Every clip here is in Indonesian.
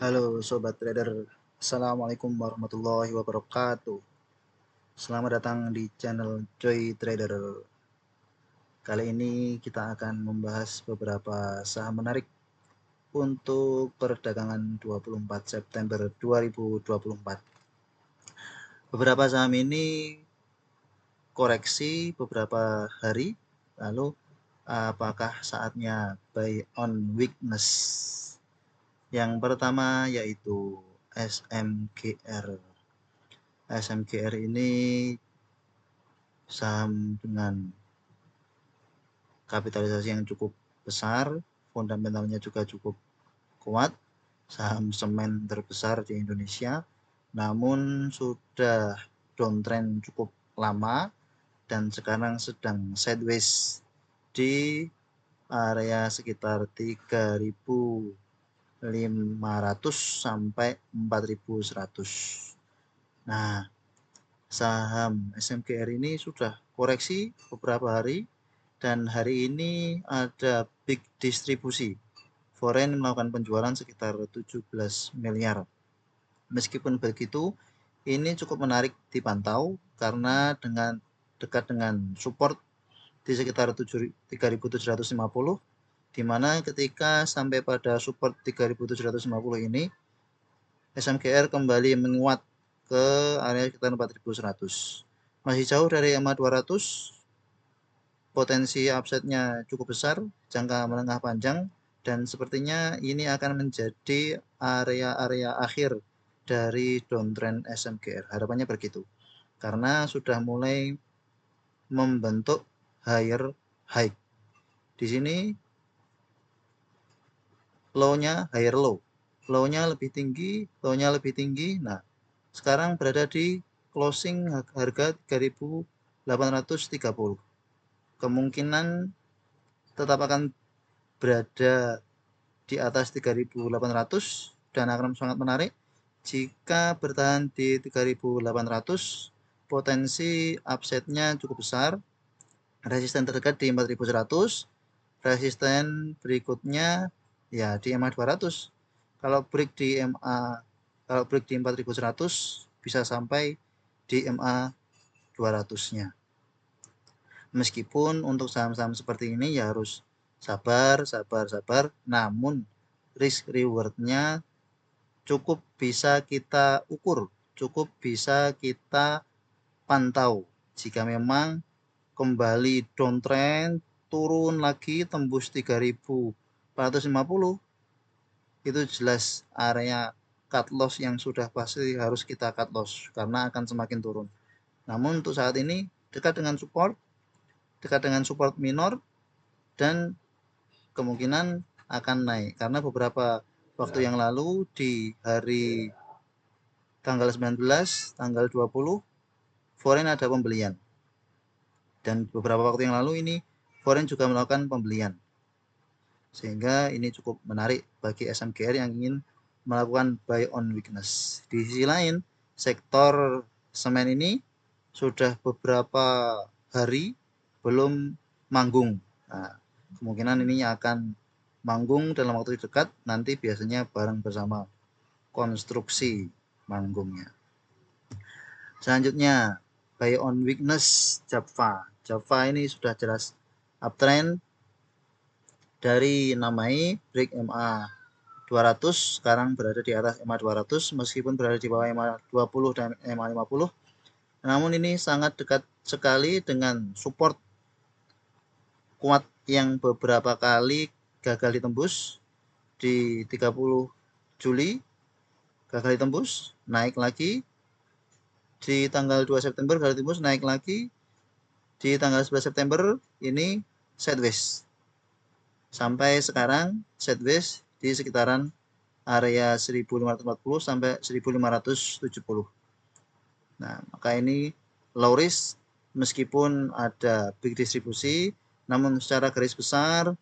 Halo Sobat Trader, Assalamualaikum warahmatullahi wabarakatuh. Selamat datang di channel Joy Trader. Kali ini kita akan membahas beberapa saham menarik untuk perdagangan 24 September 2024. Beberapa saham ini koreksi beberapa hari, lalu apakah saatnya buy on weakness? Yang pertama yaitu SMGR. SMGR ini saham dengan kapitalisasi yang cukup besar, fundamentalnya juga cukup kuat, saham semen terbesar di Indonesia, namun sudah downtrend cukup lama dan sekarang sedang sideways di area sekitar 3.500 sampai 4.100. Nah, saham SMGR ini sudah koreksi beberapa hari dan hari ini ada big distribusi. Foreign melakukan penjualan sekitar 17 miliar. Meskipun begitu, ini cukup menarik dipantau karena dengan dekat dengan support di sekitar 3.750, di mana ketika sampai pada support 3.750 ini SMGR kembali menguat ke area sekitar 4.100. Masih jauh dari EMA 200, potensi upside-nya cukup besar, jangka menengah panjang, dan sepertinya ini akan menjadi area-area akhir dari downtrend SMGR. Harapannya begitu, karena sudah mulai membentuk higher high. Di sini low-nya higher low, low-nya lebih tinggi, low-nya lebih tinggi. Nah, sekarang berada di closing harga 3.830. Kemungkinan tetap akan berada di atas 3.800 dan akan sangat menarik jika bertahan di 3.800. Potensi upside-nya cukup besar. Resisten terdekat di 4.100, resisten berikutnya ya di MA 200. Kalau break di 4.100 bisa sampai di MA 200-nya. Meskipun untuk saham-saham seperti ini ya harus sabar, namun risk reward-nya cukup bisa kita ukur, cukup bisa kita pantau. Jika memang kembali downtrend, turun lagi tembus 3.450, itu jelas area cut loss yang sudah pasti harus kita cut loss karena akan semakin turun. Namun untuk saat ini dekat dengan support minor, dan kemungkinan akan naik karena beberapa waktu yang lalu di hari tanggal 19, tanggal 20 foreign ada pembelian, dan beberapa waktu yang lalu ini foreign juga melakukan pembelian, sehingga ini cukup menarik bagi SMGR yang ingin melakukan buy on weakness. Di sisi lain, sektor semen ini sudah beberapa hari belum manggung. Nah, kemungkinan ini akan manggung dalam waktu dekat, nanti biasanya bareng bersama konstruksi manggungnya. Selanjutnya, buy on weakness Java. Java ini sudah jelas uptrend dari namai break MA 200, sekarang berada di atas MA 200 meskipun berada di bawah MA 20 dan MA 50. Namun ini sangat dekat sekali dengan support kuat yang beberapa kali gagal ditembus. Di 30 Juli gagal ditembus, naik lagi. Di tanggal 2 September gagal ditembus, naik lagi. Di tanggal 11 September ini sideways. Sampai sekarang sideways di sekitaran area 1540 sampai 1570. Nah, maka ini low risk meskipun ada big distribusi, namun secara garis besar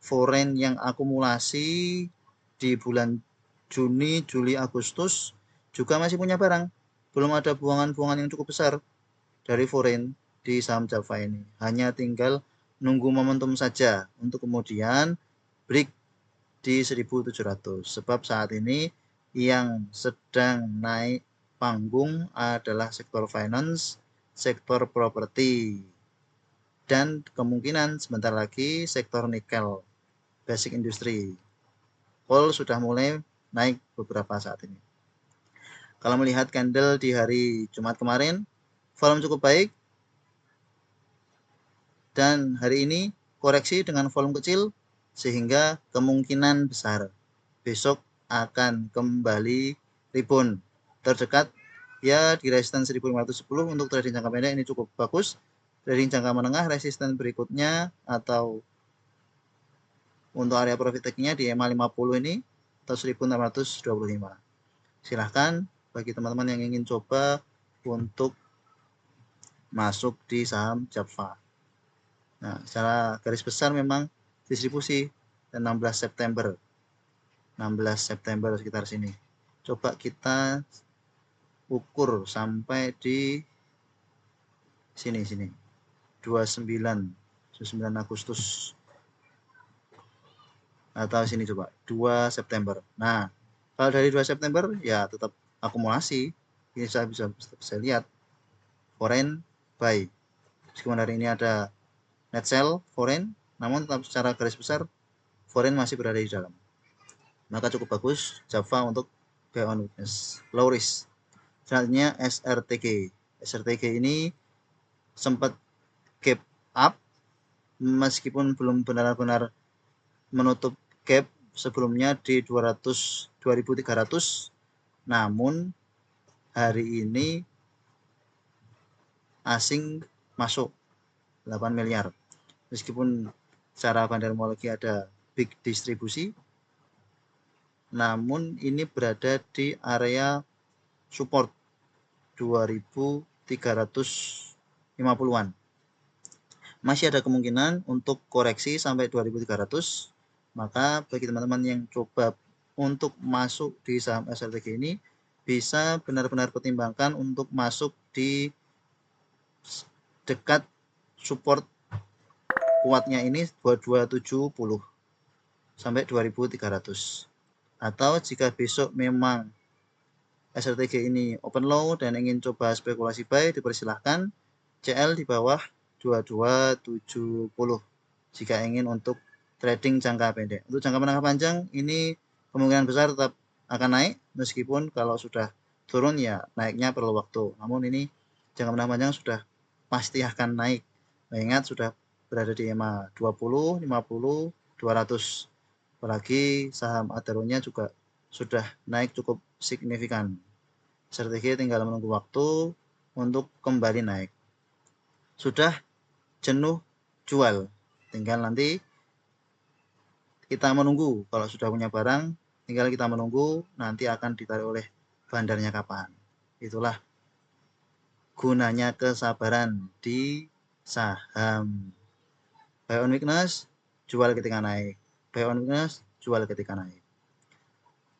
foreign yang akumulasi di bulan Juni, Juli, Agustus juga masih punya barang. Belum ada buangan-buangan yang cukup besar dari foreign di saham Java ini. Hanya tinggal nunggu momentum saja untuk kemudian break di 1.700. Sebab saat ini yang sedang naik panggung adalah sektor finance, sektor properti, dan kemungkinan sebentar lagi sektor nikel, basic industry. Coal sudah mulai naik beberapa saat ini. Kalau melihat candle di hari Jumat kemarin, volume cukup baik, dan hari ini koreksi dengan volume kecil, sehingga kemungkinan besar besok akan kembali rebound. Terdekat ya di resisten 1510 untuk trading jangka pendek ini cukup bagus. Trading jangka menengah resisten berikutnya atau untuk area profit taking-nya di EMA 50 ini atau 1625. Silahkan bagi teman-teman yang ingin coba untuk masuk di saham Japfa. Nah, secara garis besar memang distribusi 16 September. 16 September sekitar sini. Coba kita ukur sampai di sini 29 Agustus atau sini coba 2 September. Nah, kalau dari 2 September ya tetap akumulasi. Ini saya bisa lihat foreign buy. Meskipun hari ini ada net sell foreign, namun tetap secara garis besar foreign masih berada di dalam. Maka cukup bagus Java untuk buy on weakness, low risk. Selanjutnya SRTG. SRTG ini sempat gap up meskipun belum benar-benar menutup gap sebelumnya di 2300, namun hari ini asing masuk 8 miliar. Meskipun secara bandarmologi ada big distribusi, namun ini berada di area support 2350-an. Masih ada kemungkinan untuk koreksi sampai 2300. Maka bagi teman-teman yang coba untuk masuk di saham SLTG ini bisa benar-benar pertimbangkan untuk masuk di dekat support kuatnya ini 2270 sampai 2300. Atau jika besok memang SLTG ini open low dan ingin coba spekulasi buy, dipersilahkan CL di bawah 2270 jika ingin untuk trading jangka pendek. Untuk jangka menengah panjang ini kemungkinan besar tetap akan naik, meskipun kalau sudah turun ya naiknya perlu waktu. Namun ini jangka menengah panjang sudah pasti akan naik, mengingat sudah berada di EMA 20, 50, 200. Apalagi saham Adaro-nya juga sudah naik cukup signifikan. Strategi tinggal menunggu waktu untuk kembali naik. Sudah jenuh jual, tinggal nanti kita menunggu. Kalau sudah punya barang, tinggal kita menunggu nanti akan ditarik oleh bandarnya kapan. Itulah gunanya kesabaran di saham. Buy on weakness, jual ketika naik. Buy on weakness, jual ketika naik.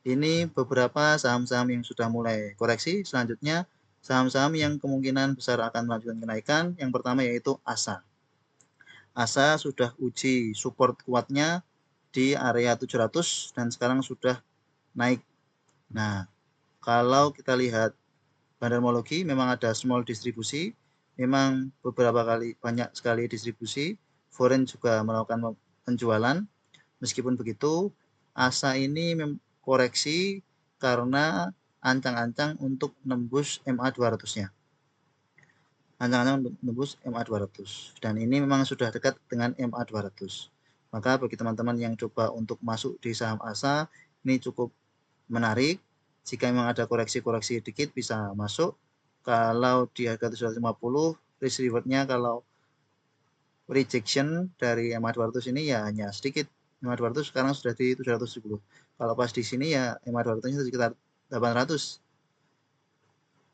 Ini beberapa saham-saham yang sudah mulai koreksi. Selanjutnya saham-saham yang kemungkinan besar akan melanjutkan kenaikan. Yang pertama yaitu ASA. ASA sudah uji support kuatnya di area 700 dan sekarang sudah naik. Nah, kalau kita lihat bandarmologi memang ada small distribusi, memang beberapa kali banyak sekali distribusi. Foreign juga melakukan penjualan. Meskipun begitu, ASA ini koreksi karena ancang-ancang untuk nembus MA 200-nya. Ancang-ancang untuk nembus MA 200. Dan ini memang sudah dekat dengan MA 200. Maka bagi teman-teman yang coba untuk masuk di saham ASA, ini cukup menarik. Jika memang ada koreksi-koreksi dikit bisa masuk. Kalau di harga 750, risk reward-nya kalau rejection dari MA 200 ini ya hanya sedikit. MA 200 sekarang sudah di 770. Kalau pas di sini ya MA 200-nya sekitar 800.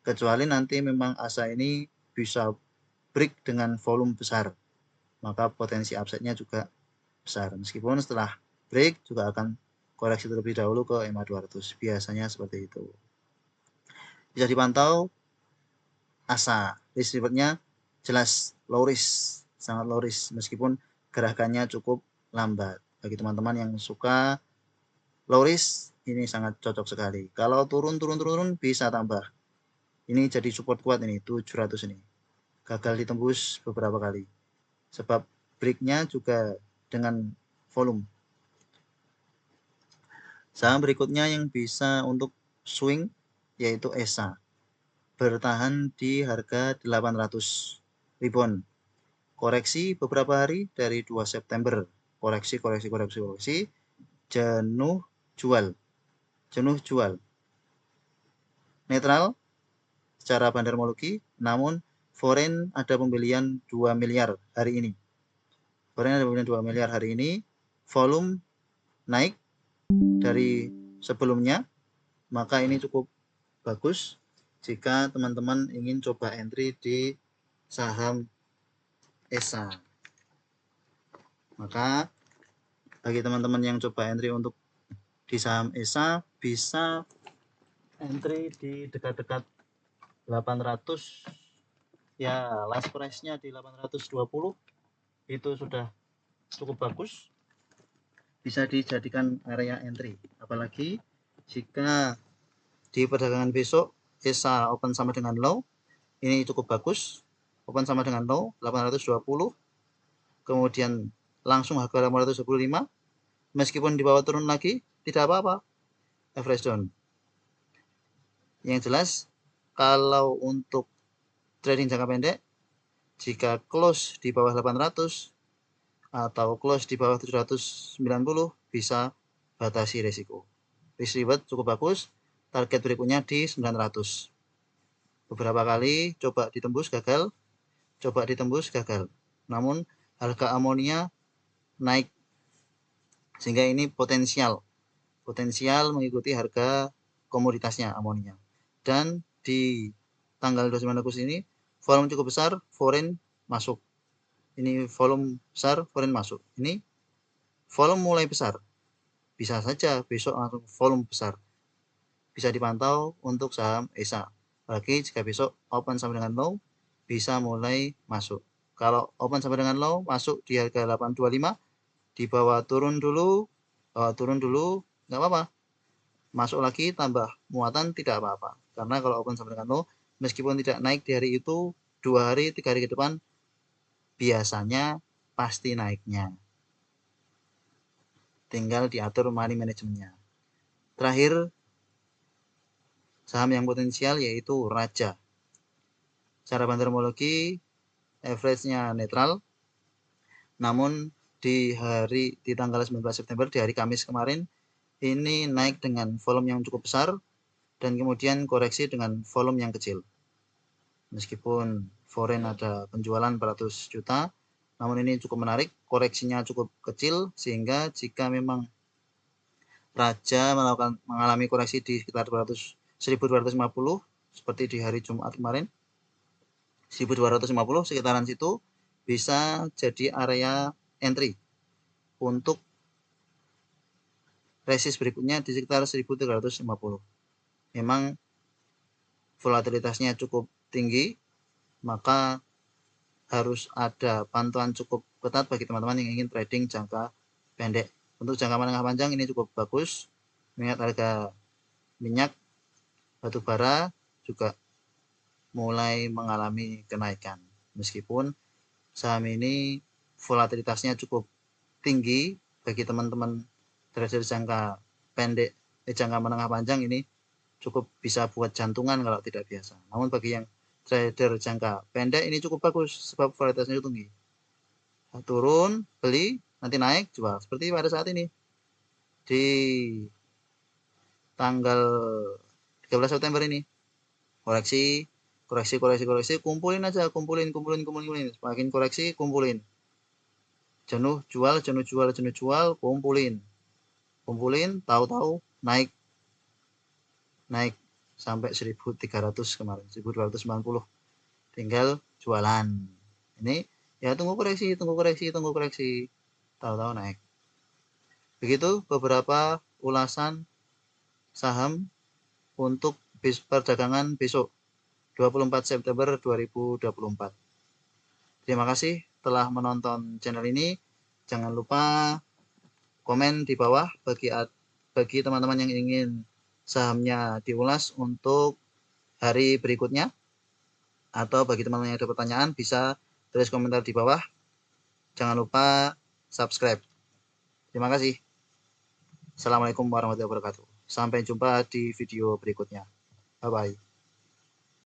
Kecuali nanti memang ASA ini bisa break dengan volume besar, maka potensi upside-nya juga besar. Meskipun setelah break juga akan koreksi terlebih dahulu ke MA 200. Biasanya seperti itu. Bisa dipantau ASA. Risk reward-nya jelas low risk, sangat low risk meskipun gerakannya cukup lambat. Bagi teman-teman yang suka low risk, ini sangat cocok sekali. Kalau turun bisa tambah. Ini jadi support kuat ini 700 ini. Gagal ditembus beberapa kali. Sebab breaknya juga dengan volume. Saham berikutnya yang bisa untuk swing yaitu ESA. Bertahan di harga 800 ribuan. Koreksi beberapa hari dari 2 September. Koreksi. Jenuh jual. Netral secara bandarmologi, namun foreign ada pembelian 2 miliar hari ini. Volume naik dari sebelumnya, maka ini cukup bagus jika teman-teman ingin coba entry di saham ESA. Maka bagi teman-teman yang coba entry untuk di saham ESA bisa entry di dekat-dekat 800 ya, last price-nya di 820 itu sudah cukup bagus, bisa dijadikan area entry. Apalagi jika di perdagangan besok ESA open sama dengan low, ini cukup bagus, open sama dengan low 820, kemudian langsung harga 825, meskipun di bawah turun lagi tidak apa-apa, average down. Yang jelas kalau untuk trading jangka pendek, jika close di bawah 800 atau close di bawah 790 bisa batasi risiko. Risk reward cukup bagus, target berikutnya di 900. Beberapa kali coba ditembus gagal, namun harga amonia naik sehingga ini potensial mengikuti harga komoditasnya amonia. Dan di tanggal 29 Agustus ini volume cukup besar, foreign masuk. Ini volume besar, foreign masuk. Ini volume mulai besar. Bisa saja besok langsung volume besar. Bisa dipantau untuk saham ESA. Apalagi jika besok open sama dengan low, bisa mulai masuk. Kalau open sama dengan low, masuk di harga 825, di bawah turun dulu, nggak apa-apa. Masuk lagi tambah muatan tidak apa-apa, karena kalau open sama dengan low, meskipun tidak naik di hari itu, 2 hari 3 hari ke depan biasanya pasti naiknya, tinggal diatur money manajemennya. Terakhir, saham yang potensial yaitu Raja. Secara bandarmologi average-nya netral, namun di tanggal 19 September, di hari Kamis kemarin, ini naik dengan volume yang cukup besar dan kemudian koreksi dengan volume yang kecil. Meskipun foreign ada penjualan 400 juta, namun ini cukup menarik, koreksinya cukup kecil sehingga jika memang Raja mengalami koreksi di sekitar 1250 seperti di hari Jumat kemarin, 1250 sekitaran situ bisa jadi area entry untuk resist berikutnya di sekitar 1350. Memang volatilitasnya cukup tinggi, maka harus ada pantauan cukup ketat bagi teman-teman yang ingin trading jangka pendek. Untuk jangka menengah panjang ini cukup bagus, mengingat harga minyak, batu bara juga mulai mengalami kenaikan. Meskipun saham ini volatilitasnya cukup tinggi, bagi teman-teman trader jangka pendek, jangka menengah panjang ini cukup bisa buat jantungan kalau tidak biasa. Namun bagi yang trader jangka pendek ini cukup bagus sebab volatilitasnya tinggi. Turun, beli, nanti naik, jual. Seperti pada saat ini. Di tanggal 13 September ini. Koreksi, kumpulin aja, kumpulin. Semakin koreksi, kumpulin. Jenuh jual, kumpulin, tahu-tahu naik sampai 1.300 kemarin, 1.290, tinggal jualan. Ini ya tunggu koreksi, tahu-tahu naik. Begitu beberapa ulasan saham untuk perdagangan besok 24 September 2024. Terima kasih telah menonton channel ini. Jangan lupa komen di bawah bagi teman-teman yang ingin sahamnya diulas untuk hari berikutnya, atau bagi teman-teman yang ada pertanyaan bisa tulis komentar di bawah. Jangan lupa subscribe. Terima kasih. Assalamualaikum warahmatullahi wabarakatuh. Sampai jumpa di video berikutnya. Bye-bye.